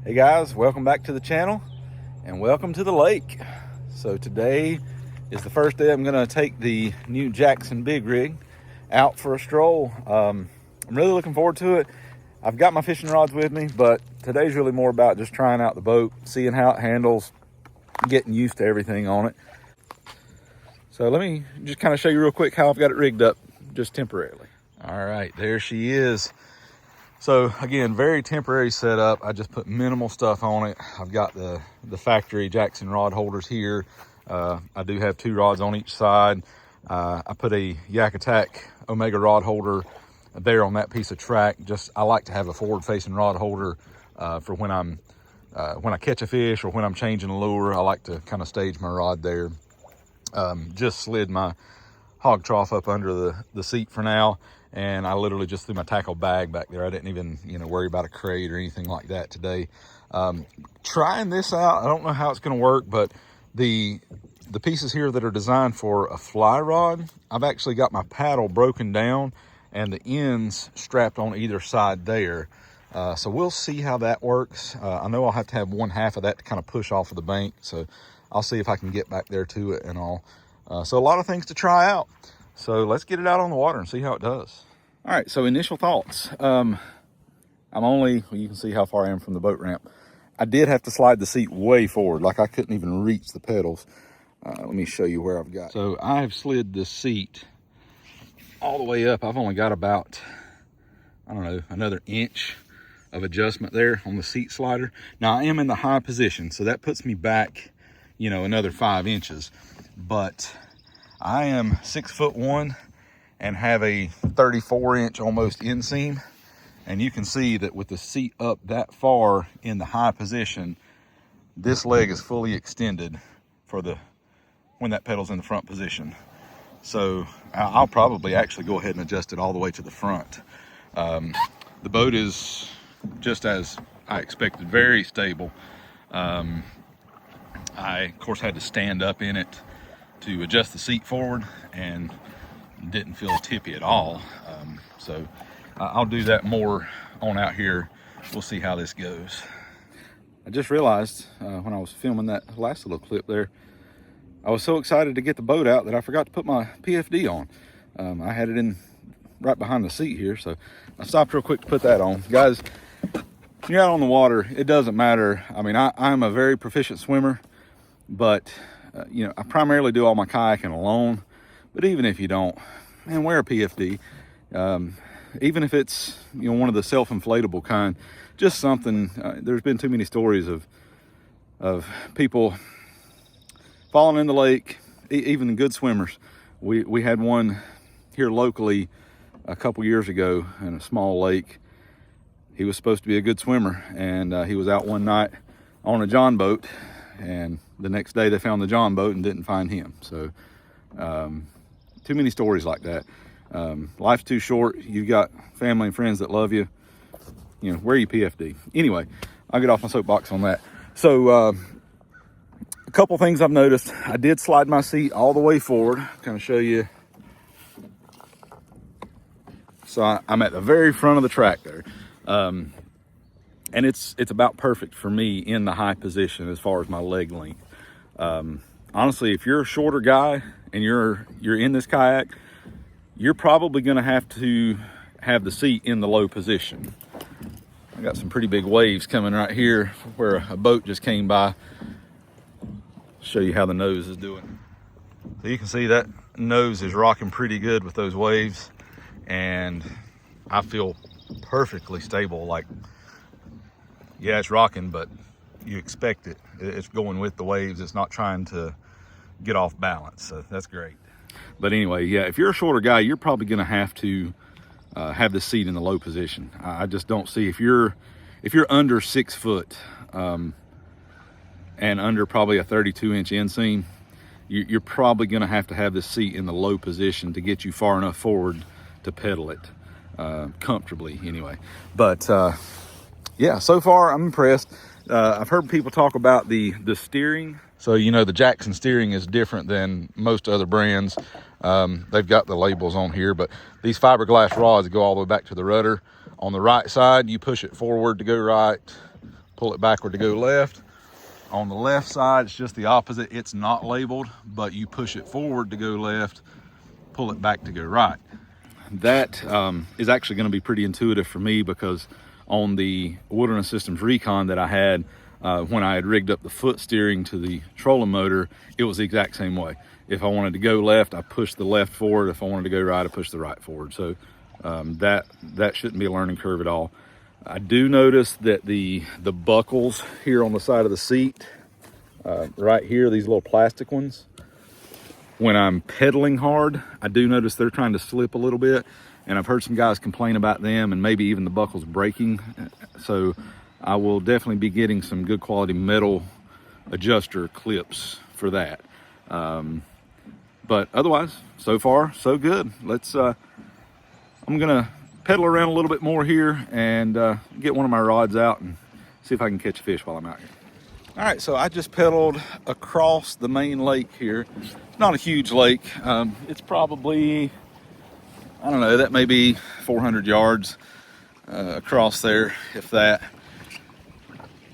Hey guys, welcome back to the channel and welcome to the lake. So today is the first day I'm gonna take the new Jackson Big Rig out for a stroll. I'm really looking forward to it. I've got my fishing rods with me, but today's really more about just trying out the boat, seeing how it handles, getting used to everything on it. So let me just kind of show you real quick how I've got it rigged up just temporarily. All right, there she is. So again, very temporary setup. I just put minimal stuff on it. I've got the factory Jackson rod holders here. I do have 2 rods on each side. I put a Yak Attack Omega rod holder there on that piece of track. I like to have a forward facing rod holder for when I catch a fish or when I'm changing a lure. I like to kind of stage my rod there. Just slid my hog trough up under the seat for now. And I literally just threw my tackle bag back there. I didn't even, worry about a crate or anything like that today. Trying this out, I don't know how it's going to work, but the pieces here that are designed for a fly rod, I've actually got my paddle broken down and the ends strapped on either side there. So we'll see how that works. I know I'll have to have 1/2 of that to kind of push off of the bank. So I'll see if I can get back there to it and all. So a lot of things to try out. So let's get it out on the water and see how it does. All right, so initial thoughts. You can see how far I am from the boat ramp. I did have to slide the seat way forward, like I couldn't even reach the pedals. Let me show you where I've got. So I have slid the seat all the way up. I've only got about, another inch of adjustment there on the seat slider. Now I am in the high position, so that puts me back, another 5 inches. But I am 6'1" and have a 34-inch almost inseam. And you can see that with the seat up that far in the high position, this leg is fully extended for when that pedal's in the front position. So I'll probably actually go ahead and adjust it all the way to the front. The boat is just as I expected, very stable. I, of course, had to stand up in it to adjust the seat forward and didn't feel tippy at all. So I'll do that more on out here. We'll see how this goes. I just realized when I was filming that last little clip there, I was so excited to get the boat out that I forgot to put my PFD on. I had it in right behind the seat here, so I stopped real quick to put that on. Guys, when you're out on the water, it doesn't matter. I mean, I'm a very proficient swimmer, but I primarily do all my kayaking alone. But even if you don't, man, wear a PFD. Even if it's one of the self-inflatable kind, just something. There's been too many stories of people falling in the lake, even good swimmers. We had one here locally a couple years ago in a small lake. He was supposed to be a good swimmer, and he was out one night on a John boat, and the next day they found the John boat and didn't find him. So too many stories like that. Life's too short. You've got family and friends that love you. Wear your PFD. Anyway, I'll get off my soapbox on that. So a couple things I've noticed. I did slide my seat all the way forward. Kind of show you. So I'm at the very front of the track there. And it's about perfect for me in the high position as far as my leg length. Honestly, if you're a shorter guy and you're in this kayak, you're probably going to have the seat in the low position. I got some pretty big waves coming right here where a boat just came by. Show you how the nose is doing. So you can see that nose is rocking pretty good with those waves, and I feel perfectly stable. Like, yeah, it's rocking, but you expect it. It's going with the waves. It's not trying to get off balance. So that's great. But anyway, yeah, if you're a shorter guy, you're probably going to have the seat in the low position. I just don't see, if you're under 6 foot and under probably a 32-inch inseam, you're probably going to have the seat in the low position to get you far enough forward to pedal it comfortably anyway. But yeah, so far I'm impressed. I've heard people talk about the steering. So, the Jackson steering is different than most other brands. They've got the labels on here, but these fiberglass rods go all the way back to the rudder. On the right side, you push it forward to go right, pull it backward to go left. On the left side, it's just the opposite. It's not labeled, but you push it forward to go left, pull it back to go right. That is actually going to be pretty intuitive for me, because on the Wilderness Systems Recon that I had, when I had rigged up the foot steering to the trolling motor, it was the exact same way. If I wanted to go left, I pushed the left forward. If I wanted to go right, I pushed the right forward. So that shouldn't be a learning curve at all. I do notice that the buckles here on the side of the seat, right here, these little plastic ones, when I'm pedaling hard, I do notice they're trying to slip a little bit, and I've heard some guys complain about them and maybe even the buckles breaking. So I will definitely be getting some good quality metal adjuster clips for that. But otherwise, so far, so good. I'm gonna pedal around a little bit more here and get one of my rods out and see if I can catch a fish while I'm out here. All right, so I just pedaled across the main lake here. It's not a huge lake. It's probably, I don't know, that may be 400 yards across there, if that.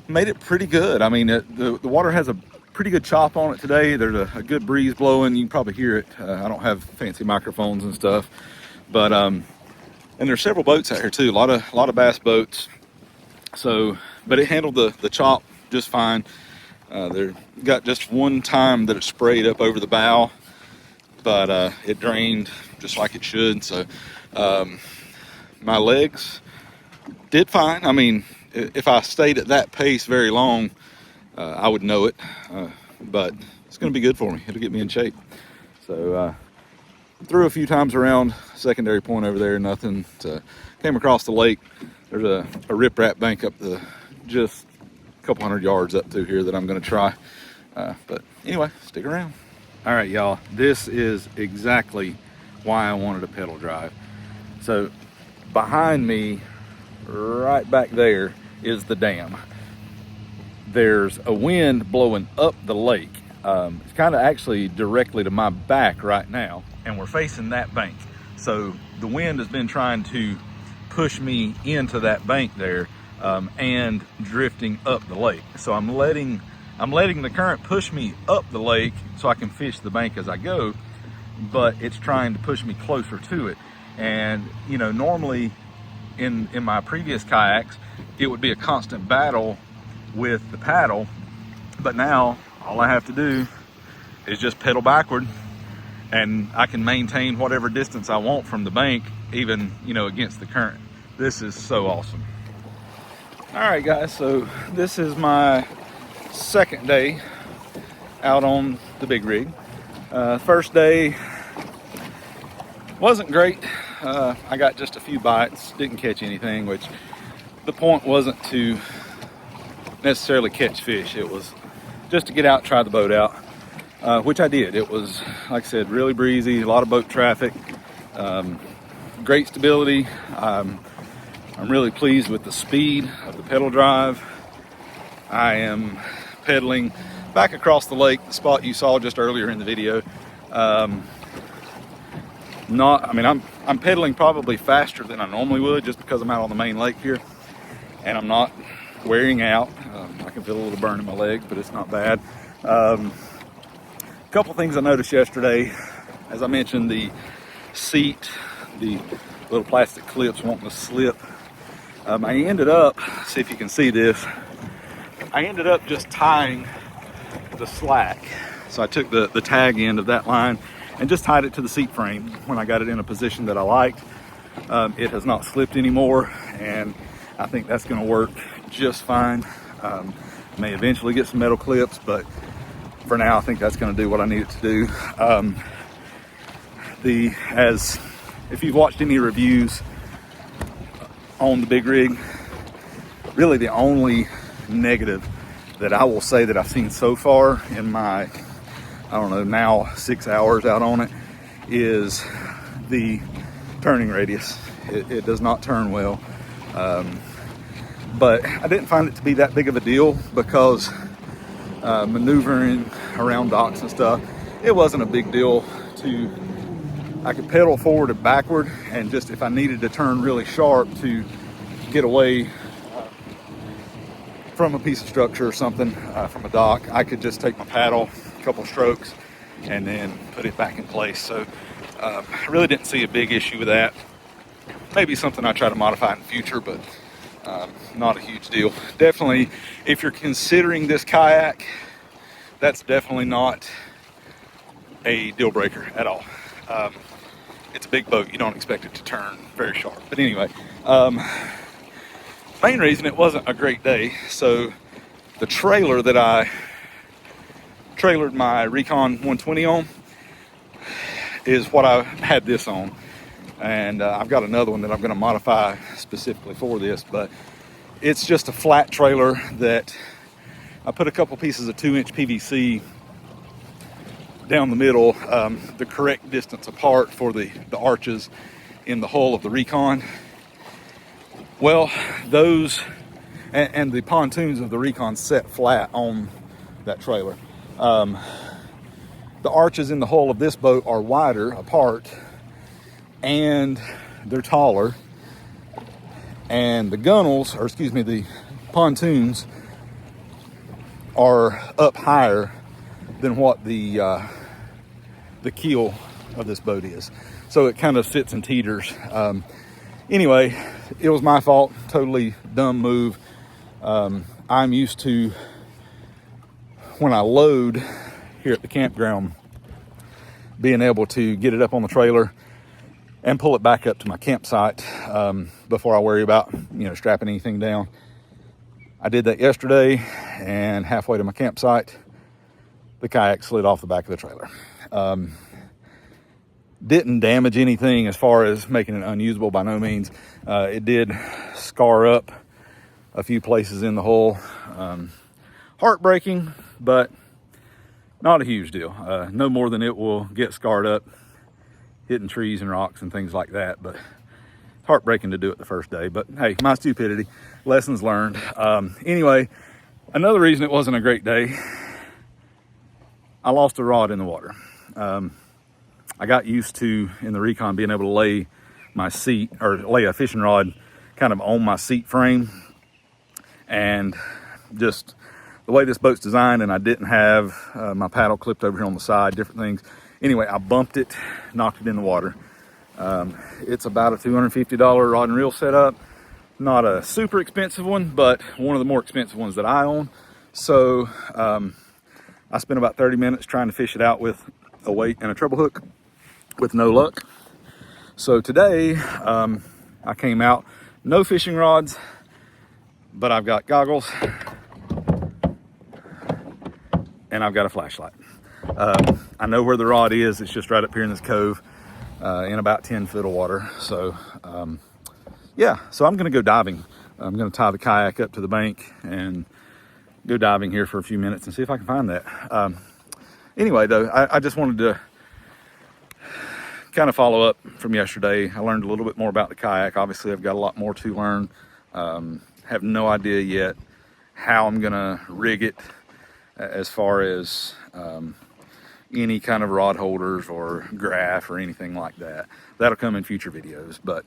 Made it pretty good. I mean, the water has a pretty good chop on it today. There's a good breeze blowing. You can probably hear it. I don't have fancy microphones and stuff, but and there's several boats out here too. A lot of bass boats. So, but it handled the chop just fine. There got just one time that it sprayed up over the bow, but it drained just like it should. So my legs did fine. I mean, if I stayed at that pace very long, I would know it, but it's going to be good for me. It'll get me in shape. So threw a few times around secondary point over there, nothing. Came across the lake. There's a riprap bank up just a couple hundred yards up through here that I'm going to try. But anyway, stick around. All right, y'all, this is exactly why I wanted a pedal drive. So behind me, right back there, is the dam. There's a wind blowing up the lake. It's kind of actually directly to my back right now, and we're facing that bank. So the wind has been trying to push me into that bank there, and drifting up the lake. So I'm letting the current push me up the lake so I can fish the bank as I go, but it's trying to push me closer to it. And you know, normally in my previous kayaks, it would be a constant battle with the paddle, but now all I have to do is just pedal backward, and I can maintain whatever distance I want from the bank, even, you know, against the current. This is so awesome. All right, guys, so this is my second day out on the big rig. First day wasn't great. I got just a few bites, didn't catch anything, which the point wasn't to necessarily catch fish. It was just to get out, try the boat out, which I did. It was, like I said, really breezy, a lot of boat traffic, great stability. I'm really pleased with the speed of the pedal drive. I am pedaling back across the lake, the spot you saw just earlier in the video. I'm pedaling probably faster than I normally would, just because I'm out on the main lake here, and I'm not wearing out. I can feel a little burn in my legs, but it's not bad. A couple things I noticed yesterday. As I mentioned, the seat, the little plastic clips wanting to slip. I ended up, see if you can see this, I ended up just tying the slack. So I took the tag end of that line and just tied it to the seat frame when I got it in a position that I liked. It has not slipped anymore, and I think that's going to work just fine. May eventually get some metal clips, but for now I think that's going to do what I need it to do. If you've watched any reviews on the big rig, really the only negative that I will say that I've seen so far in my, I don't know, now 6 hours out on it, is the turning radius. It does not turn well. But I didn't find it to be that big of a deal, because maneuvering around docks and stuff, it wasn't a big deal. I could pedal forward and backward, and just if I needed to turn really sharp to get away from a piece of structure or something, from a dock, I could just take my paddle, a couple strokes, and then put it back in place. So I really didn't see a big issue with that. Maybe something I try to modify in the future, but not a huge deal. Definitely, if you're considering this kayak, that's definitely not a deal breaker at all. It's a big boat. You don't expect it to turn very sharp. But anyway, main reason it wasn't a great day. So the trailer that I trailered my Recon 120 on is what I had this on. And I've got another one that I'm going to modify specifically for this, but it's just a flat trailer that I put a couple pieces of 2-inch PVC down the middle, the correct distance apart for the arches in the hull of the Recon. Well, those and the pontoons of the Recon set flat on that trailer. The arches in the hull of this boat are wider apart, and they're taller, and the gunnels, or excuse me, the pontoons are up higher than what the keel of this boat is. So it kind of sits and teeters. Anyway, it was my fault. Totally dumb move. I'm used to, when I load here at the campground, being able to get it up on the trailer and pull it back up to my campsite before I worry about, strapping anything down. I did that yesterday, and halfway to my campsite, the kayak slid off the back of the trailer. Didn't damage anything as far as making it unusable, by no means. It did scar up a few places in the hull. Heartbreaking, but not a huge deal. No more than it will get scarred up hitting trees and rocks and things like that, but it's heartbreaking to do it the first day. But hey, my stupidity, lessons learned. Anyway, another reason it wasn't a great day, I lost a rod in the water. I got used to, in the Recon, being able to lay my seat, or lay a fishing rod kind of on my seat frame, and just the way this boat's designed, and I didn't have my paddle clipped over here on the side, different things. Anyway, I bumped it, knocked it in the water. It's about a $250 rod and reel setup. Not a super expensive one, but one of the more expensive ones that I own. So I spent about 30 minutes trying to fish it out with a weight and a treble hook with no luck. So today I came out, no fishing rods, but I've got goggles and I've got a flashlight. I know where the rod is. It's just right up here in this cove in about 10 foot of water. So yeah, so I'm gonna go diving. I'm gonna tie the kayak up to the bank and go diving here for a few minutes and see if I can find that. Anyway, though, I just wanted to kind of follow up from yesterday. I learned a little bit more about the kayak. Obviously, I've got a lot more to learn. Have no idea yet how I'm gonna rig it as far as any kind of rod holders or graph or anything like that. That'll come in future videos. But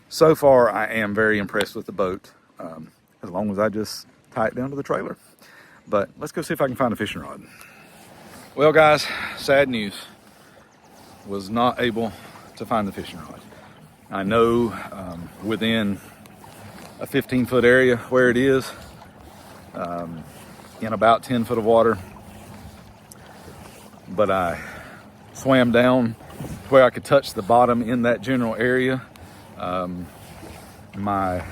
so far, I am very impressed with the boat, as long as I just tie it down to the trailer. But let's go see if I can find a fishing rod. Well, guys, sad news. Was not able to find the fishing rod. I know within a 15-foot area where it is, in about 10 foot of water, but I swam down where I could touch the bottom in that general area. Once my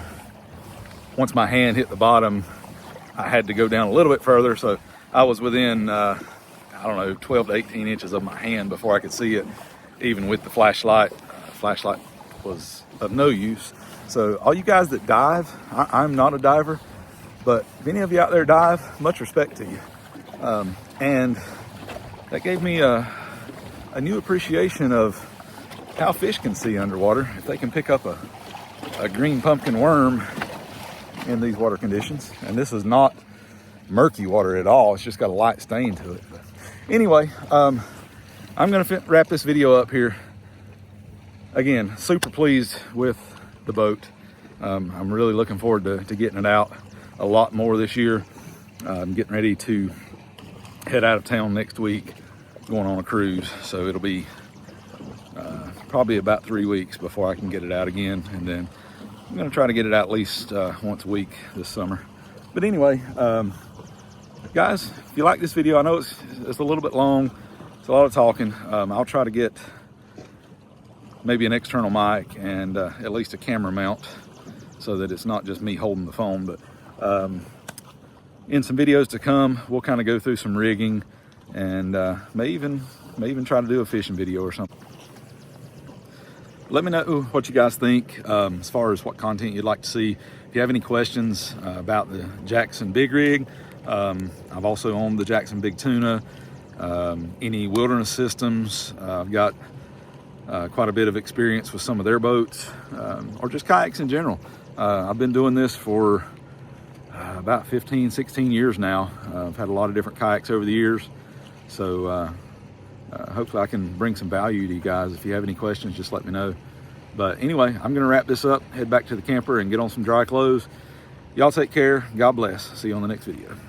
hand hit the bottom, I had to go down a little bit further, so I was within I don't know, 12 to 18 inches of my hand before I could see it, even with the flashlight. Flashlight was of no use. So all you guys that dive, I'm not a diver, but if any of you out there dive, much respect to you. And that gave me a new appreciation of how fish can see underwater. If they can pick up a green pumpkin worm in these water conditions. And this is not murky water at all. It's just got a light stain to it. But anyway, I'm gonna wrap this video up here. Again, super pleased with the boat. I'm really looking forward to getting it out. a lot more this year. I'm getting ready to head out of town next week, going on a cruise. So it'll be probably about 3 weeks before I can get it out again. And then I'm gonna try to get it out at least once a week this summer. But anyway, guys, if you like this video, I know it's a little bit long. It's a lot of talking. I'll try to get maybe an external mic and at least a camera mount so that it's not just me holding the phone. But in some videos to come, we'll kind of go through some rigging and may even try to do a fishing video or something. Let me know what you guys think as far as what content you'd like to see. If you have any questions about the Jackson Big Rig, I've also owned the Jackson Big Tuna, any wilderness systems. I've got quite a bit of experience with some of their boats, or just kayaks in general. I've been doing this for about 15, 16 years now. I've had a lot of different kayaks over the years. So hopefully I can bring some value to you guys. If you have any questions, just let me know. But anyway, I'm gonna wrap this up, head back to the camper and get on some dry clothes. Y'all take care, God bless. See you on the next video.